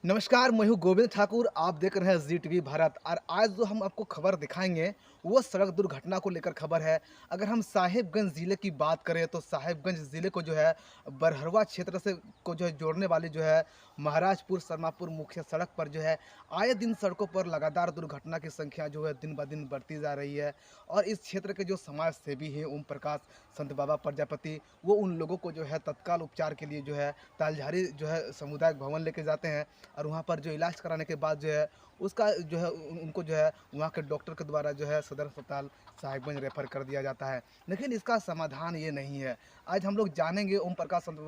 नमस्कार, मैं हूँ गोविंद ठाकुर। आप देख रहे हैं जी टीवी भारत और आज जो हम आपको खबर दिखाएंगे वो सड़क दुर्घटना को लेकर खबर है। अगर हम साहिबगंज ज़िले की बात करें तो साहिबगंज ज़िले को जो है बरहरवा क्षेत्र से को जो है जोड़ने वाली जो है महाराजपुर सरमापुर मुख्य सड़क पर जो है आए दिन सड़कों पर लगातार दुर्घटना की संख्या जो है दिन ब दिन बढ़ती जा रही है। और इस क्षेत्र के जो समाज सेवी हैं ओम प्रकाश संत बाबा प्रजापति, वो उन लोगों को जो है तत्काल उपचार के लिए जो है तालझारी जो है सामुदायिक भवन लेके जाते हैं और वहाँ पर जो इलाज कराने के बाद जो है उसका जो है उनको जो है वहाँ के डॉक्टर के द्वारा जो है सदर अस्पताल साहिबगंज रेफर कर दिया जाता है। लेकिन इसका समाधान ये नहीं है। आज हम लोग जानेंगे ओम प्रकाश संत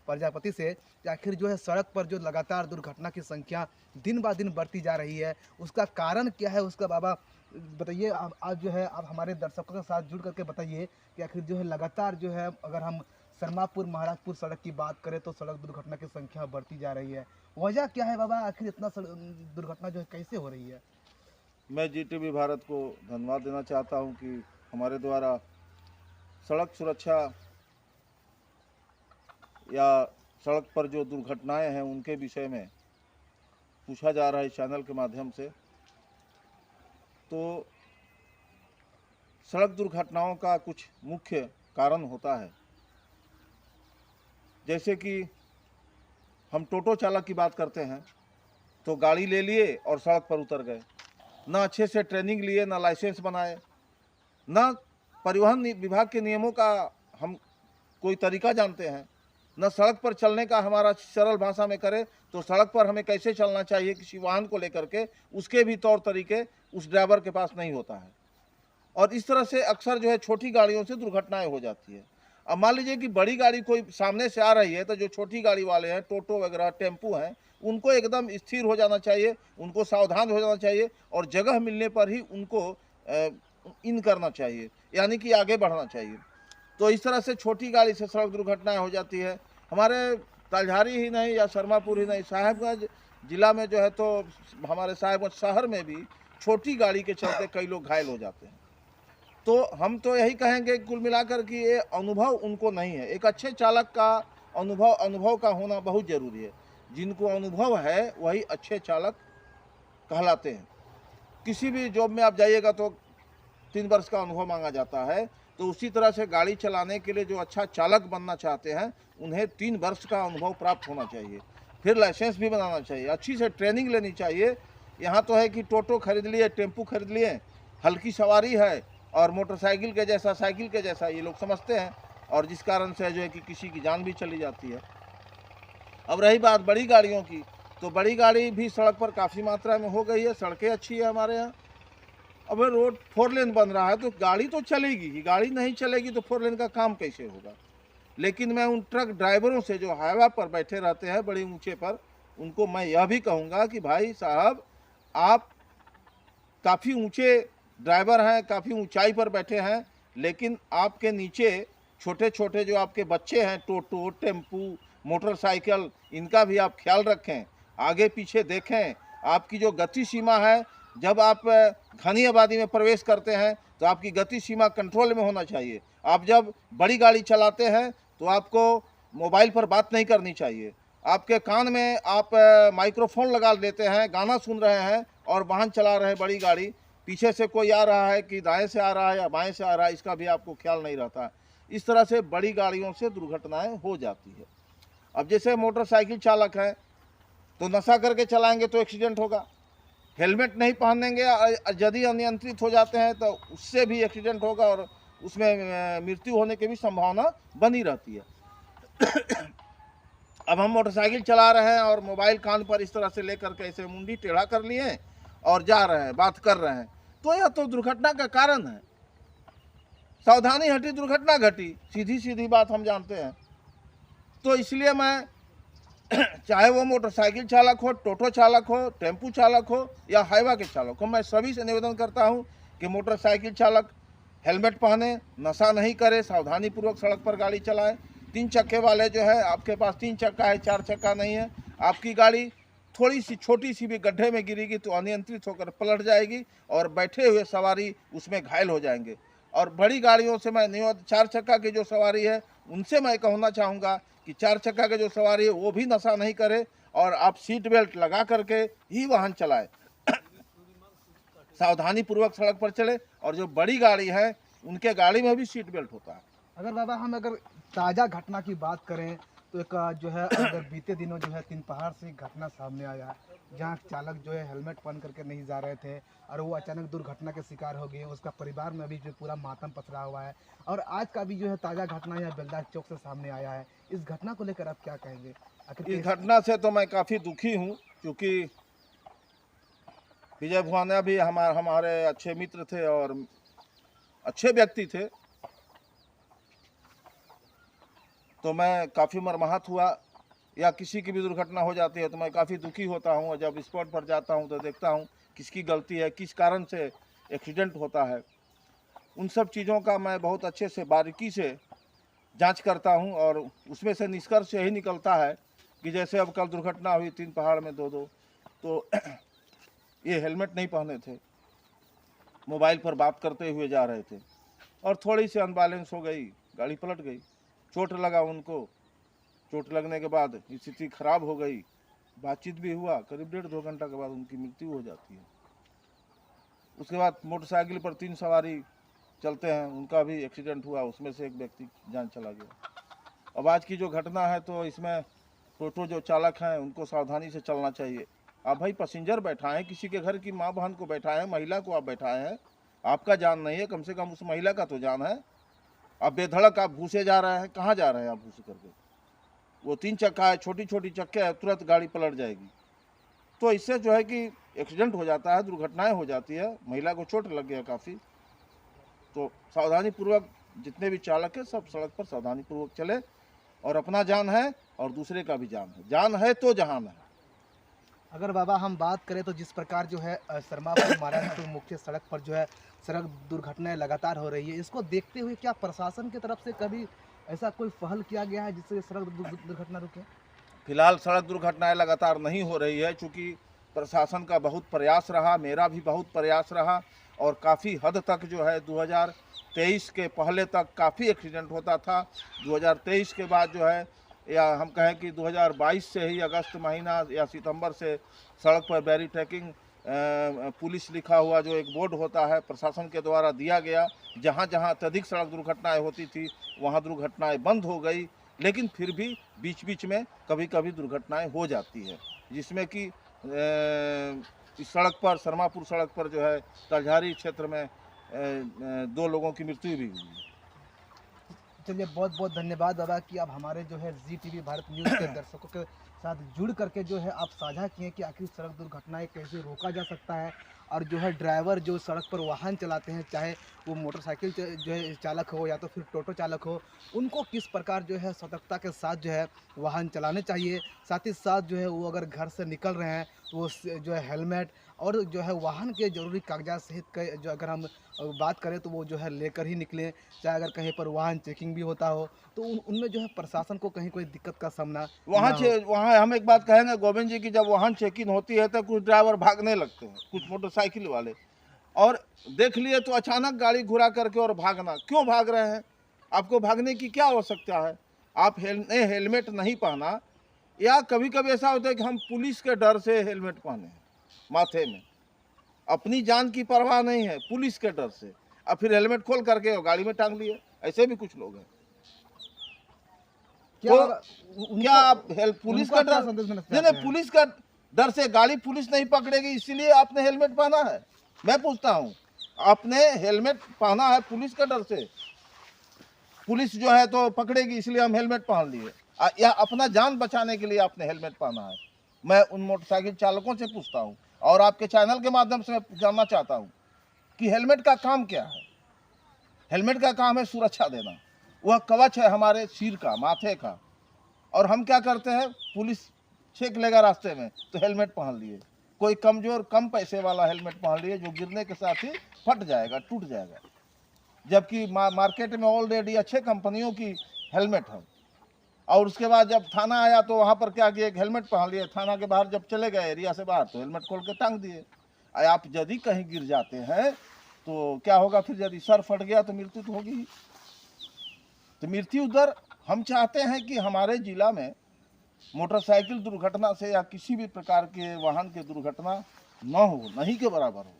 प्रजापति से कि आखिर जो है सड़क पर जो लगातार दुर्घटना की संख्या दिन ब दिन बढ़ती जा रही है, उसका कारण क्या है? उसका बाबा बताइए। आप आज जो है आप हमारे दर्शकों के साथ जुड़ करके बताइए कि आखिर जो है लगातार जो है अगर हम सरमापुर महाराजपुर सड़क की बात करें तो सड़क दुर्घटना की संख्या बढ़ती जा रही है। वजह क्या है बाबा? आखिर इतना दुर्घटना जो है कैसे हो रही है? मैं जी टीवी भारत को धन्यवाद देना चाहता हूं कि हमारे द्वारा सड़क सुरक्षा या सड़क पर जो दुर्घटनाएं हैं उनके विषय में पूछा जा रहा है इस चैनल के माध्यम से। तो सड़क दुर्घटनाओं का कुछ मुख्य कारण होता है, जैसे कि हम टोटो चालक की बात करते हैं तो गाड़ी ले लिए और सड़क पर उतर गए, ना अच्छे से ट्रेनिंग लिए, ना लाइसेंस बनाए, ना परिवहन विभाग के नियमों का हम कोई तरीका जानते हैं, न सड़क पर चलने का हमारा सरल भाषा में करें तो सड़क पर हमें कैसे चलना चाहिए किसी वाहन को लेकर के, उसके भी तौर तरीके उस ड्राइवर के पास नहीं होता है। और इस तरह से अक्सर जो है छोटी गाड़ियों से दुर्घटनाएं हो जाती है। अब मान लीजिए कि बड़ी गाड़ी कोई सामने से आ रही है तो जो छोटी गाड़ी वाले हैं, टोटो वगैरह टेम्पू हैं, उनको एकदम स्थिर हो जाना चाहिए, उनको सावधान हो जाना चाहिए और जगह मिलने पर ही उनको इन करना चाहिए, यानी कि आगे बढ़ना चाहिए। तो इस तरह से छोटी गाड़ी से सड़क दुर्घटनाएं हो जाती है। हमारे तालझारी ही नहीं या शर्मापुर ही नहीं, साहिबगंज जिला में जो है तो हमारे साहिबगंज शहर में भी छोटी गाड़ी के चलते कई लोग घायल हो जाते हैं। तो हम तो यही कहेंगे कुल मिलाकर कि ये अनुभव उनको नहीं है। एक अच्छे चालक का अनुभव का होना बहुत ज़रूरी है। जिनको अनुभव है वही अच्छे चालक कहलाते हैं। किसी भी जॉब में आप जाइएगा तो 3 वर्ष का अनुभव मांगा जाता है, तो उसी तरह से गाड़ी चलाने के लिए जो अच्छा चालक बनना चाहते हैं उन्हें 3 वर्ष का अनुभव प्राप्त होना चाहिए, फिर लाइसेंस भी बनाना चाहिए, अच्छी से ट्रेनिंग लेनी चाहिए। यहाँ तो है कि टोटो खरीद लिए, टेम्पू खरीद लिए, हल्की सवारी है और मोटरसाइकिल के जैसा, साइकिल के जैसा ये लोग समझते हैं, और जिस कारण से जो है कि किसी की जान भी चली जाती है। अब रही बात बड़ी गाड़ियों की, तो बड़ी गाड़ी भी सड़क पर काफ़ी मात्रा में हो गई है। सड़कें अच्छी है हमारे यहाँ। अब रोड 4 लेन बन रहा है तो गाड़ी तो चलेगी ही, गाड़ी नहीं चलेगी तो 4 लेन का काम कैसे होगा। लेकिन मैं उन ट्रक ड्राइवरों से जो हाईवे पर बैठे रहते हैं बड़े ऊंचे पर, उनको मैं यह भी कहूँगा कि भाई साहब, आप काफ़ी ऊंचे ड्राइवर हैं, काफ़ी ऊंचाई पर बैठे हैं, लेकिन आपके नीचे छोटे छोटे जो आपके बच्चे हैं, टोटो टेम्पू मोटरसाइकिल, इनका भी आप ख्याल रखें, आगे पीछे देखें। आपकी जो गति सीमा है, जब आप घनी आबादी में प्रवेश करते हैं तो आपकी गति सीमा कंट्रोल में होना चाहिए। आप जब बड़ी गाड़ी चलाते हैं तो आपको मोबाइल पर बात नहीं करनी चाहिए। आपके कान में आप माइक्रोफोन लगा लेते हैं, गाना सुन रहे हैं और वाहन चला रहे हैं बड़ी गाड़ी, पीछे से कोई आ रहा है कि दाएं से आ रहा है या बाएं से आ रहा है, इसका भी आपको ख्याल नहीं रहता। इस तरह से बड़ी गाड़ियों से दुर्घटनाएं हो जाती है। अब जैसे मोटरसाइकिल चालक हैं तो नशा करके चलाएंगे तो एक्सीडेंट होगा, हेलमेट नहीं पहनेंगे, यदि अनियंत्रित हो जाते हैं तो उससे भी एक्सीडेंट होगा और उसमें मृत्यु होने की भी संभावना बनी रहती है। अब हम मोटरसाइकिल चला रहे हैं और मोबाइल कान पर इस तरह से लेकर के ऐसे मुंडी टेढ़ा कर लिए और जा रहे हैं, बात कर रहे हैं, तो यह तो दुर्घटना का कारण है। सावधानी हटी दुर्घटना घटी, सीधी सीधी बात हम जानते हैं। तो इसलिए मैं चाहे वो मोटरसाइकिल चालक हो, टोटो चालक हो, टेम्पू चालक हो या हाईवा के चालक हो, मैं सभी से निवेदन करता हूं कि मोटरसाइकिल चालक हेलमेट पहने, नशा नहीं करे, सावधानीपूर्वक सड़क पर गाड़ी चलाए। 3 चक्के वाले जो है, आपके पास 3 चक्का है, 4 चक्का नहीं है, आपकी गाड़ी थोड़ी सी छोटी सी भी गड्ढे में गिरेगी तो अनियंत्रित होकर पलट जाएगी और बैठे हुए सवारी उसमें घायल हो जाएंगे। और बड़ी गाड़ियों से मैं निवेदन, 4 चक्का की जो सवारी है उनसे मैं कहना चाहूँगा कि 4 चक्का के जो सवारी है वो भी नशा नहीं करे और आप सीट बेल्ट लगा करके ही वाहन चलाएं। सावधानी पूर्वक सड़क पर चले, और जो बड़ी गाड़ी है उनके गाड़ी में भी सीट बेल्ट होता है। अगर बाबा हम अगर ताज़ा घटना की बात करें तो एक जो है अगर बीते दिनों जो है तीन पहाड़ से एक घटना सामने आया, जहां चालक जो है हेलमेट पहन करके नहीं जा रहे थे और वो अचानक दुर्घटना के शिकार हो गए। उसका परिवार में अभी जो पूरा मातम पसरा हुआ है। और आज का भी जो है ताज़ा घटना यहाँ बेलदार चौक से सामने आया है। इस घटना को लेकर आप क्या कहेंगे? आखिर इस घटना से तो मैं काफ़ी दुखी हूँ, क्योंकि विजय भुआना भी हमारे अच्छे मित्र थे और अच्छे व्यक्ति थे। तो मैं काफ़ी मर्माहत हुआ, या किसी की भी दुर्घटना हो जाती है तो मैं काफ़ी दुखी होता हूँ। और जब स्पॉट पर जाता हूँ तो देखता हूँ किसकी गलती है, किस कारण से एक्सीडेंट होता है। उन सब चीज़ों का मैं बहुत अच्छे से बारीकी से जांच करता हूँ, और उसमें से निष्कर्ष यही निकलता है कि जैसे अब कल दुर्घटना हुई तीन पहाड़ में दो, तो ये हेलमेट नहीं पहने थे, मोबाइल पर बात करते हुए जा रहे थे, और थोड़ी सी अनबैलेंस हो गई, गाड़ी पलट गई, चोट लगा उनको। चोट लगने के बाद स्थिति खराब हो गई, बातचीत भी हुआ, करीब 1.5-2 घंटा के बाद उनकी मृत्यु हो जाती है। उसके बाद मोटरसाइकिल पर 3 सवारी चलते हैं, उनका भी एक्सीडेंट हुआ, उसमें से एक व्यक्ति जान चला गया। अब आज की जो घटना है तो इसमें टोटो जो चालक हैं उनको सावधानी से चलना चाहिए। आप भाई पैसेंजर बैठाएं, किसी के घर की माँ बहन को बैठाएं, महिला को आप बैठाए हैं, आपका जान नहीं है, कम से कम उस महिला का तो जान है। अब बेधड़क आप घुसे जा रहे हैं, कहाँ जा रहे हैं आप घुसे करके? वो 3 चक्का है, छोटी छोटी चक्के है, तुरंत गाड़ी पलट जाएगी। तो इससे जो है कि एक्सीडेंट हो जाता है, दुर्घटनाएं हो जाती है, महिला को चोट लग गया काफ़ी। तो सावधानी पूर्वक जितने भी चालक है सब सड़क पर सावधानी पूर्वक चले, और अपना जान है और दूसरे का भी जान है, जान है तो जहान है। अगर बाबा हम बात करें तो जिस प्रकार जो है सरमापुर महाराष्ट्र मुख्य सड़क पर जो है सड़क दुर्घटनाएं लगातार हो रही है, इसको देखते हुए क्या प्रशासन की तरफ से कभी ऐसा कोई पहल किया गया है जिससे सड़क दुर्घटना रुके? फिलहाल सड़क दुर्घटनाएं लगातार नहीं हो रही है, चूँकि प्रशासन का बहुत प्रयास रहा, मेरा भी बहुत प्रयास रहा, और काफ़ी हद तक जो है 2023 के पहले तक काफ़ी एक्सीडेंट होता था। 2023 के बाद जो है, या हम कहें कि 2022 से ही अगस्त महीना या सितंबर से सड़क पर बैरी ट्रैकिंग पुलिस लिखा हुआ जो एक बोर्ड होता है प्रशासन के द्वारा दिया गया। जहाँ जहाँ अत्यधिक सड़क दुर्घटनाएं होती थी वहाँ दुर्घटनाएं बंद हो गई, लेकिन फिर भी बीच बीच में कभी कभी दुर्घटनाएं हो जाती है, जिसमें कि इस सड़क पर, सरमापुर सड़क पर जो है तलझारी क्षेत्र में 2 लोगों की मृत्यु भी हुई है। चलिए, बहुत बहुत धन्यवाद बाबा कि आप हमारे जो है जी टीवी भारत न्यूज़ के दर्शकों के साथ जुड़ करके जो है आप साझा किए कि आखिर सड़क दुर्घटनाएं कैसे रोका जा सकता है, और जो है ड्राइवर जो सड़क पर वाहन चलाते हैं, चाहे वो मोटरसाइकिल जो है चालक हो या तो फिर टोटो चालक हो, उनको किस प्रकार जो है सतर्कता के साथ जो है वाहन चलाने चाहिए। साथ ही साथ जो है वो अगर घर से निकल रहे हैं तो वो जो है हेलमेट और जो है वाहन के ज़रूरी कागजात सहित के जो अगर हम बात करें तो वो जो है लेकर ही निकलें। चाहे अगर कहीं पर वाहन चेकिंग भी होता हो तो उनमें जो है प्रशासन को कहीं कोई दिक्कत का सामना ना हो। वहाँ हम एक बात कहेंगे गोविंद जी की, जब वाहन चेकिंग होती है तो कुछ ड्राइवर भागने लगते हैं, कुछ मोटरसाइकिल वाले, और देख लिए तो अचानक गाड़ी घुरा करके और भागना। क्यों भाग रहे हैं? आपको भागने की क्या आवश्यकता है? आप हेलमेट नहीं पहना, या कभी कभी ऐसा होता है कि हम पुलिस के डर से हेलमेट पहने हैं माथे में, अपनी जान की परवाह नहीं है, पुलिस के डर से, अब फिर हेलमेट खोल करके गाड़ी में टांग लिए। ऐसे भी कुछ लोग हैं। तो क्या आप पुलिस का डर, नहीं, पुलिस का डर से गाड़ी पुलिस नहीं पकड़ेगी इसीलिए आपने हेलमेट पहना है? मैं पूछता हूँ, आपने हेलमेट पहना है पुलिस के डर से, पुलिस जो है तो पकड़ेगी इसलिए हम हेलमेट पहन लिए, या अपना जान बचाने के लिए आपने हेलमेट पहना है? मैं उन मोटरसाइकिल चालकों से पूछता हूँ, और आपके चैनल के माध्यम से मैं जानना चाहता हूँ कि हेलमेट का काम क्या है? हेलमेट का काम है सुरक्षा देना, वह कवच है हमारे सिर का, माथे का। और हम क्या करते हैं, पुलिस छेक लेगा रास्ते में तो हेलमेट पहन लिए, कोई कमजोर कम पैसे वाला हेलमेट पहन लिए जो गिरने के साथ ही फट जाएगा, टूट जाएगा, जबकि मार्केट में ऑलरेडी अच्छे कंपनियों की हेलमेट है। और उसके बाद जब थाना आया तो वहाँ पर क्या किया, एक हेलमेट पहन लिए, थाना के बाहर जब चले गए एरिया से बाहर तो हेलमेट खोल के टांग दिए। आप यदि कहीं गिर जाते हैं तो क्या होगा फिर? यदि सर फट गया तो मृत्यु तो होगी ही। तो मृत्यु दर हम चाहते हैं कि हमारे जिला में मोटरसाइकिल दुर्घटना से या किसी भी प्रकार के वाहन के दुर्घटना न हो, नहीं के बराबर हो।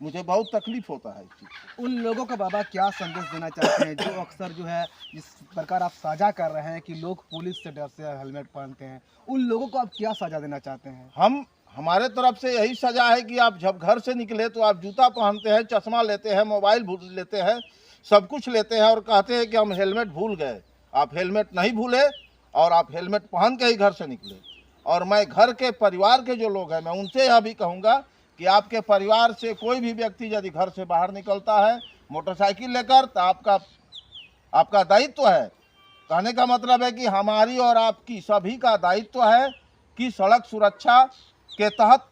मुझे बहुत तकलीफ होता है इस चीज़ से। उन लोगों का बाबा क्या संदेश देना चाहते हैं जो अक्सर जो है जिस प्रकार आप साझा कर रहे हैं कि लोग पुलिस से डर से हेलमेट पहनते हैं, उन लोगों को आप क्या सजा देना चाहते हैं? हमारे तरफ से यही सजा है कि आप जब घर से निकले तो आप जूता पहनते हैं, चश्मा लेते हैं, मोबाइल भूल लेते हैं, सब कुछ लेते हैं और कहते हैं कि हम हेलमेट भूल गए। आप हेलमेट नहीं भूले और आप हेलमेट पहन के ही घर से निकले। और मैं घर के परिवार के जो लोग हैं, मैं उनसे यह भी कहूँगा कि आपके परिवार से कोई भी व्यक्ति यदि घर से बाहर निकलता है मोटरसाइकिल लेकर, तो आपका दायित्व है। कहने का मतलब है कि हमारी और आपकी सभी का दायित्व है कि सड़क सुरक्षा के तहत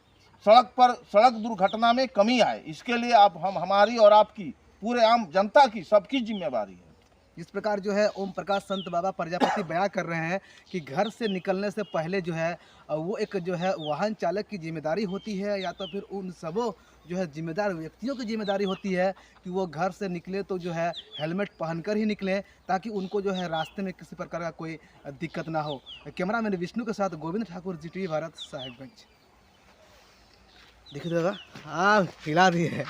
सड़क दुर्घटना में कमी आए। इसके लिए हम हमारी और आपकी पूरे आम जनता की सबकी जिम्मेवारी है। जिस प्रकार जो है ओम प्रकाश संत बाबा प्रजापति बयां कर रहे हैं कि घर से निकलने से पहले जो है वो एक जो है वाहन चालक की जिम्मेदारी होती है, या तो फिर उन सबों जो है जिम्मेदार व्यक्तियों की जिम्मेदारी होती है कि वो घर से निकले तो जो है हेलमेट पहनकर ही निकलें, ताकि उनको जो है रास्ते में किसी प्रकार का कोई दिक्कत ना हो। कैमरामैन विष्णु के साथ गोविंद ठाकुर, GTV भारत, साहिबगंज। देखिए दादा, हाँ हिला दिए है।